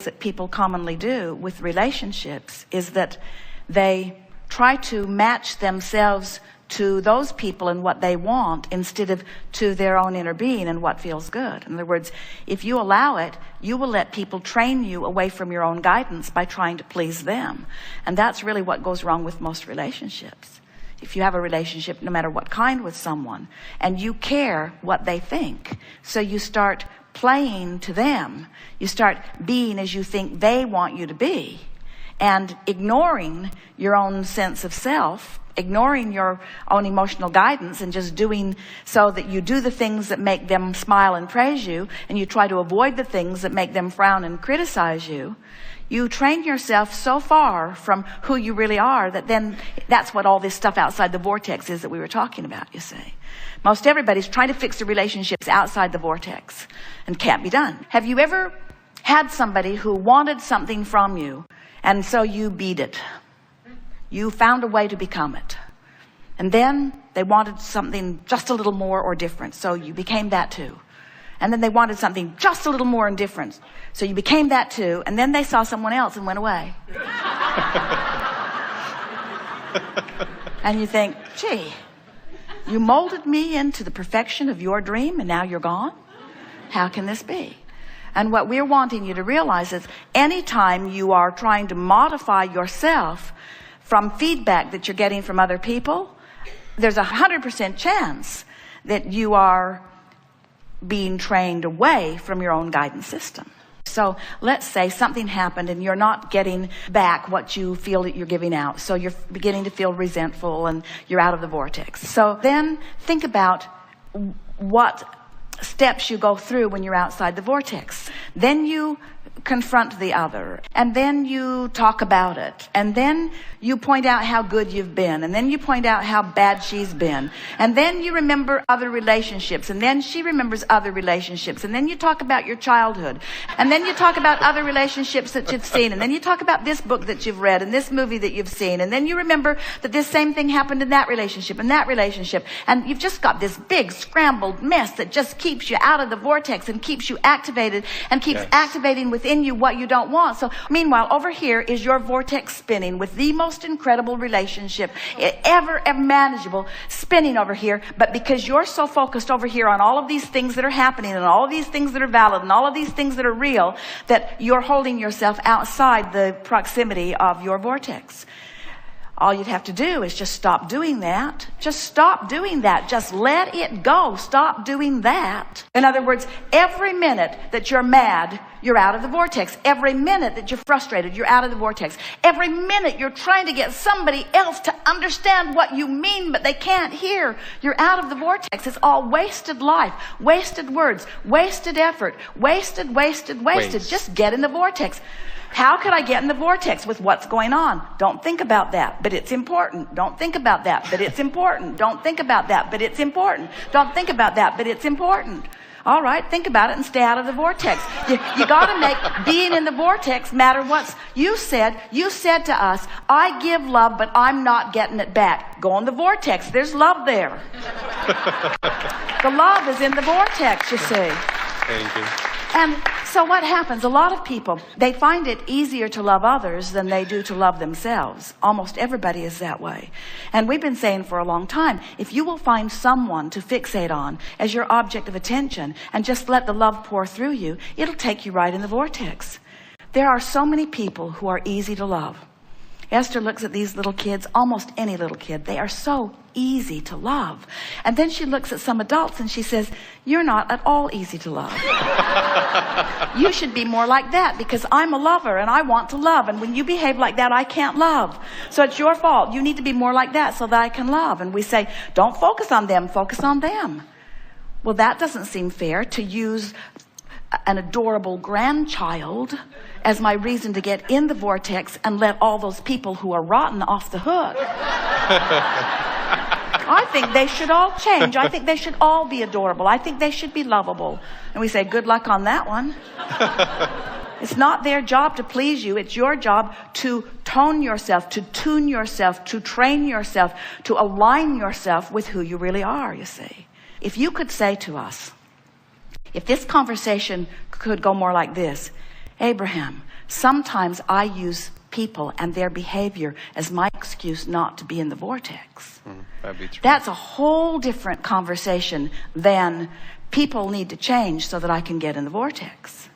that people commonly do with relationships is that they try to match themselves to those people and what they want instead of to their own inner being and what feels good. In other words, if you allow it, you will let people train you away from your own guidance by trying to please them. And that's really what goes wrong with most relationships. If you have a relationship, no matter what kind, with someone, and you care what they think, so you start playing to them, you start being as you think they want you to be, and ignoring your own sense of self, ignoring your own emotional guidance, and just doing so that you do the things that make them smile and praise you, and you try to avoid the things that make them frown and criticize you. You train yourself so far from who you really are that then that's what all this stuff outside the vortex is that we were talking about, you see. Most everybody's trying to fix the relationships outside the vortex and can't be done. Have you ever had somebody who wanted something from you, and so you beat it? You found a way to become it. And then they wanted something just a little more or different, so you became that too. And then they wanted something just a little more and different, so you became that too. And then they saw someone else and went away. And you think, gee, you molded me into the perfection of your dream and now you're gone? How can this be? And what we're wanting you to realize is anytime you are trying to modify yourself from feedback that you're getting from other people, there's 100% chance that you are being trained away from your own guidance system. So let's say something happened and you're not getting back what you feel that you're giving out. So you're beginning to feel resentful and you're out of the vortex. So then think about what steps you go through when you're outside the vortex. Then you confront the other, and then you talk about it, and then you point out how good you've been, and then you point out how bad she's been, and then you remember other relationships, and then she remembers other relationships, and then you talk about your childhood, and then you talk about other relationships that you've seen, and then you talk about this book that you've read and this movie that you've seen, and then you remember that this same thing happened in that relationship and that relationship, and you've just got this big scrambled mess that just keeps you out of the vortex and keeps you activated and keeps activating within you what you don't want. So meanwhile, over here is your vortex spinning with the most incredible relationship ever manageable, spinning over here. But because you're so focused over here on all of these things that are happening and all of these things that are valid and all of these things that are real, that you're holding yourself outside the proximity of your vortex. All you'd have to do is just stop doing that. Just stop doing that. Just let it go. Stop doing that. In other words, every minute that you're mad, you're out of the vortex. Every minute that you're frustrated, you're out of the vortex. Every minute you're trying to get somebody else to understand what you mean, but they can't hear, you're out of the vortex. It's all wasted life, wasted words, wasted effort, wasted. Just get in the vortex. How could I get in the vortex with what's going on? Don't think about that, but it's important. Don't think about that, but it's important. Don't think about that, but it's important. Don't think about that, but it's important. All right, think about it and stay out of the vortex. You got to make being in the vortex matter. What's you said to us, I give love, but I'm not getting it back. Go in the vortex. There's love there. The love is in the vortex, you see. Thank you. And so what happens? A lot of people, they find it easier to love others than they do to love themselves. Almost everybody is that way. And we've been saying for a long time, if you will find someone to fixate on as your object of attention and just let the love pour through you, it'll take you right in the vortex. There are so many people who are easy to love. Esther looks at these little kids, almost any little kid. They are so easy to love. And then she looks at some adults and she says, you're not at all easy to love. You should be more like that because I'm a lover and I want to love. And when you behave like that, I can't love. So it's your fault. You need to be more like that so that I can love. And we say, don't focus on them, focus on them. Well, that doesn't seem fair to use an adorable grandchild as my reason to get in the vortex and let all those people who are rotten off the hook. I think they should all change. I think they should all be adorable. I think they should be lovable. And we say, good luck on that one. It's not their job to please you. It's your job to tone yourself, to tune yourself, to train yourself, to align yourself with who you really are, you see. If you could say to us, if this conversation could go more like this, Abraham, sometimes I use people and their behavior as my excuse not to be in the vortex. That'd be true. That's a whole different conversation than people need to change so that I can get in the vortex.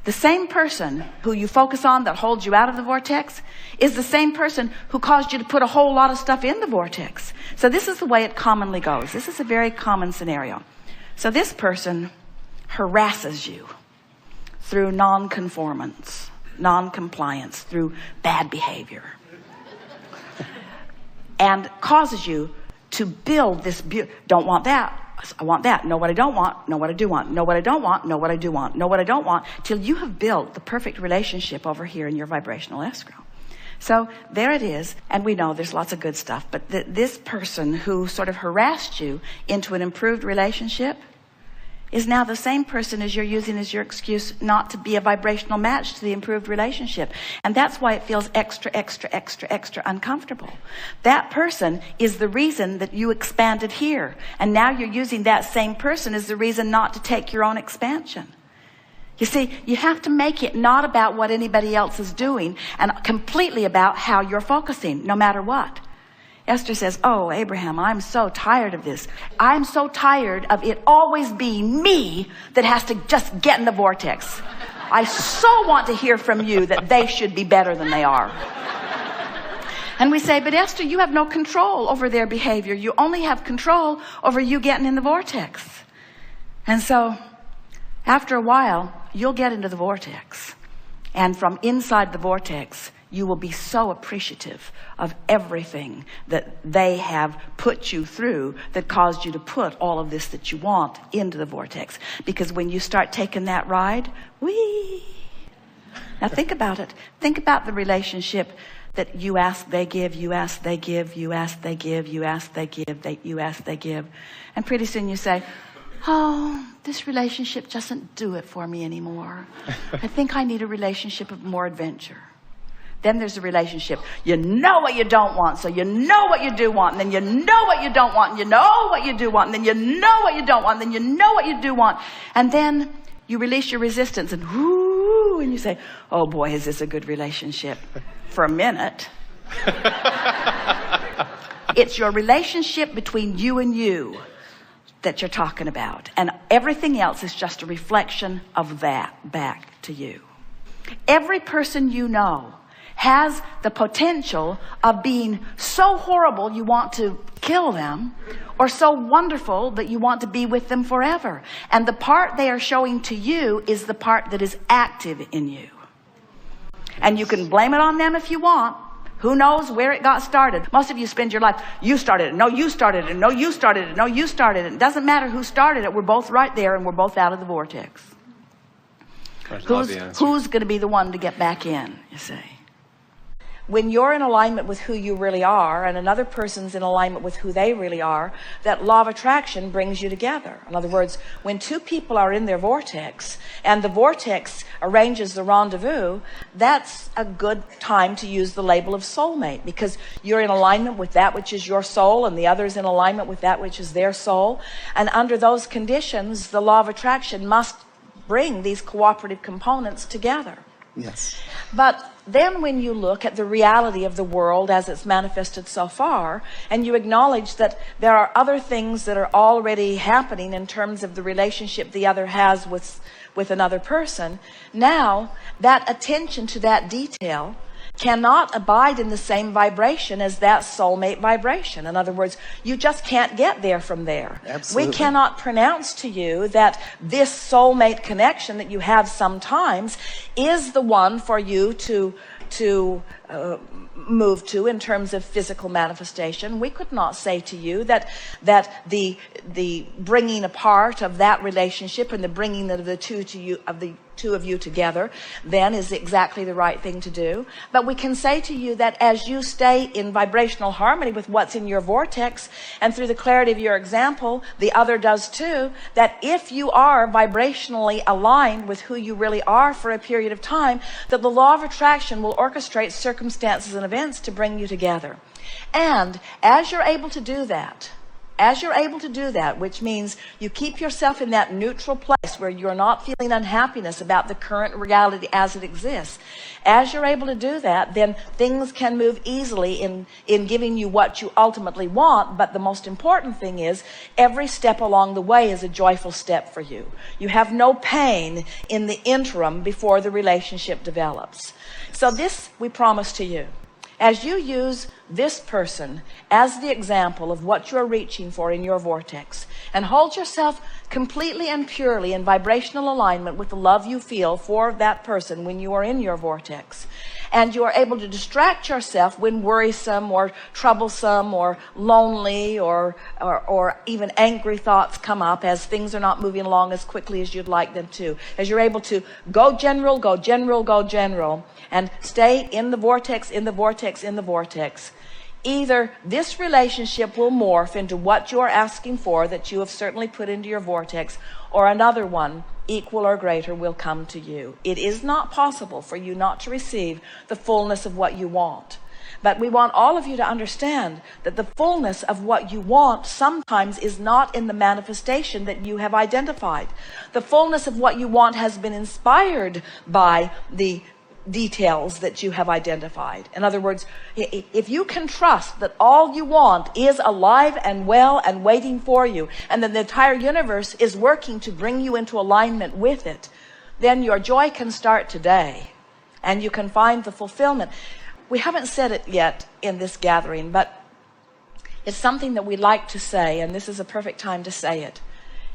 The same person who you focus on that holds you out of the vortex is the same person who caused you to put a whole lot of stuff in the vortex. So this is the way it commonly goes. This is a very common scenario. So this person harasses you through non-conformance, non-compliance, through bad behavior, and causes you to build this, don't want that, I want that, know what I don't want, know what I do want, know what I don't want, know what I do want, know what I don't want, till you have built the perfect relationship over here in your vibrational escrow. So there it is, and we know there's lots of good stuff, but this person who sort of harassed you into an improved relationship is now the same person as you're using as your excuse not to be a vibrational match to the improved relationship. And that's why it feels extra uncomfortable. That person is the reason that you expanded here. And now you're using that same person as the reason not to take your own expansion. You see, you have to make it not about what anybody else is doing and completely about how you're focusing, no matter what. Esther says, oh, Abraham, I'm so tired of this. I'm so tired of it always being me that has to just get in the vortex. I so want to hear from you that they should be better than they are. And we say, but Esther, you have no control over their behavior. You only have control over you getting in the vortex. And so after a while, you'll get into the vortex. And from inside the vortex, you will be so appreciative of everything that they have put you through that caused you to put all of this that you want into the vortex. Because when you start taking that ride, whee! Now think about it. Think about the relationship that you ask, they give, you ask, they give, you ask, they give, you ask, they give, you ask, they give. And pretty soon you say, oh, this relationship doesn't do it for me anymore. I think I need a relationship of more adventure. Then there's a relationship. You know what you don't want, so you know what you do want, and then you know what you don't want, and you know what you do want, and then you know what you don't want, and then you know what you do want. And then you release your resistance, and whoo, and you say, oh boy, is this a good relationship? For a minute. It's your relationship between you and you that you're talking about. And everything else is just a reflection of that back to you. Every person you know has the potential of being so horrible you want to kill them, or so wonderful that you want to be with them forever. And the part they are showing to you is the part that is active in you. And you can blame it on them if you want. Who knows where it got started? Most of you spend your life, you started it, no, you started it, no, you started it, no, you started it. It doesn't matter who started it. We're both right there, and we're both out of the vortex. Who's going to be the one to get back in, you see? When you're in alignment with who you really are, and another person's in alignment with who they really are, that law of attraction brings you together. In other words, when two people are in their vortex, and the vortex arranges the rendezvous, that's a good time to use the label of soulmate, because you're in alignment with that which is your soul, and the other's in alignment with that which is their soul. And under those conditions, the law of attraction must bring these cooperative components together. Yes. But then when you look at the reality of the world as it's manifested so far, and you acknowledge that there are other things that are already happening in terms of the relationship the other has with another person, now that attention to that detail cannot abide in the same vibration as that soulmate vibration. In other words, you just can't get there from there. Absolutely. We cannot pronounce to you that this soulmate connection that you have sometimes is the one for you to move to in terms of physical manifestation. We could not say to you that the bringing apart of that relationship and the bringing of the two of you together then is exactly the right thing to do. But we can say to you that as you stay in vibrational harmony with what's in your vortex, and through the clarity of your example, the other does too, that if you are vibrationally aligned with who you really are for a period of time, that the law of attraction will orchestrate circumstances and events to bring you together. And as you're able to do that, As you're able to do that, which means you keep yourself in that neutral place where you're not feeling unhappiness about the current reality as it exists, as you're able to do that, then things can move easily in giving you what you ultimately want. But the most important thing is every step along the way is a joyful step for you. You have no pain in the interim before the relationship develops. So this we promise to you. As you use this person as the example of what you're reaching for in your vortex, and hold yourself completely and purely in vibrational alignment with the love you feel for that person when you are in your vortex, and you are able to distract yourself when worrisome or troublesome or lonely or even angry thoughts come up as things are not moving along as quickly as you'd like them to, as you're able to go general, go general, go general, and stay in the vortex, in the vortex, in the vortex, either this relationship will morph into what you're asking for that you have certainly put into your vortex, or another one equal or greater will come to you. It is not possible for you not to receive the fullness of what you want. But we want all of you to understand that the fullness of what you want sometimes is not in the manifestation that you have identified. The fullness of what you want has been inspired by the details that you have identified. In other words, if you can trust that all you want is alive and well and waiting for you, and that the entire universe is working to bring you into alignment with it, then your joy can start today, and you can find the fulfillment. We haven't said it yet in this gathering, but it's something that we like to say, and this is a perfect time to say it.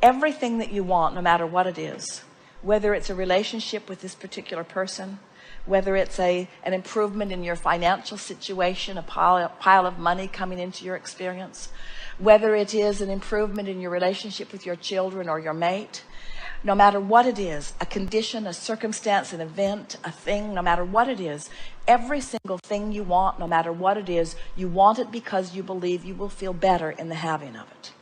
Everything that you want, no matter what it is, whether it's a relationship with this particular person, whether it's an improvement in your financial situation, a pile of money coming into your experience, whether it is an improvement in your relationship with your children or your mate, no matter what it is, a condition, a circumstance, an event, a thing, no matter what it is, every single thing you want, no matter what it is, you want it because you believe you will feel better in the having of it.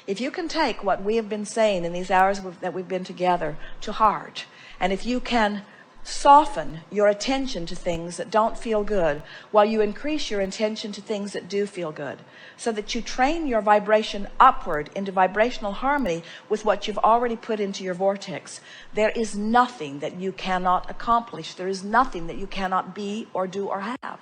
If you can take what we have been saying in these hours that we've been together to heart, and if you can soften your attention to things that don't feel good while you increase your attention to things that do feel good, so that you train your vibration upward into vibrational harmony with what you've already put into your vortex, there is nothing that you cannot accomplish. There is nothing that you cannot be or do or have.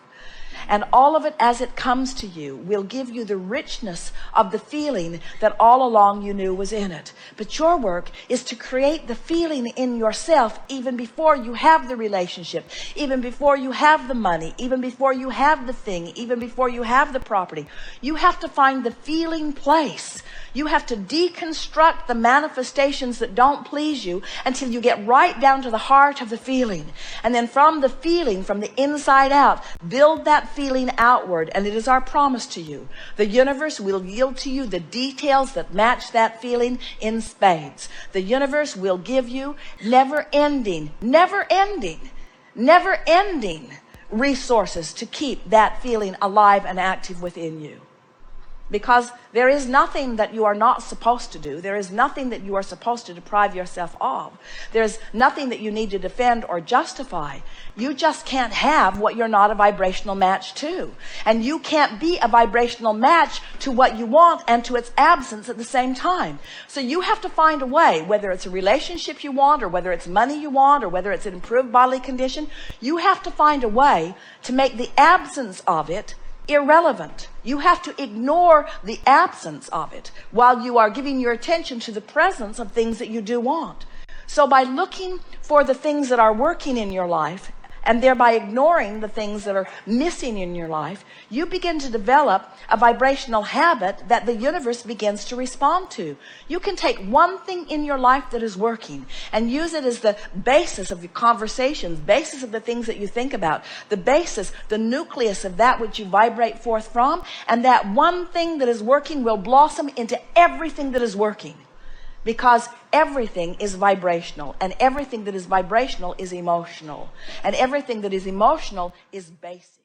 And all of it as it comes to you will give you the richness of the feeling that all along you knew was in it. But your work is to create the feeling in yourself even before you have the relationship, even before you have the money, even before you have the thing, even before you have the property. You have to find the feeling place. You have to deconstruct the manifestations that don't please you until you get right down to the heart of the feeling. And then from the feeling, from the inside out, build that feeling outward. And it is our promise to you. The universe will yield to you the details that match that feeling in spades. The universe will give you never-ending resources to keep that feeling alive and active within you. Because there is nothing that you are not supposed to do. There is nothing that you are supposed to deprive yourself of. There's nothing that you need to defend or justify. You just can't have what you're not a vibrational match to. And you can't be a vibrational match to what you want and to its absence at the same time. So you have to find a way, whether it's a relationship you want, or whether it's money you want, or whether it's an improved bodily condition, you have to find a way to make the absence of it irrelevant. You have to ignore the absence of it while you are giving your attention to the presence of things that you do want. So by looking for the things that are working in your life and thereby ignoring the things that are missing in your life, you begin to develop a vibrational habit that the universe begins to respond to. You can take one thing in your life that is working and use it as the basis of your conversations, basis of the things that you think about, the basis, the nucleus of that which you vibrate forth from, and that one thing that is working will blossom into everything that is working. Because everything is vibrational, and everything that is vibrational is emotional, and everything that is emotional is basic.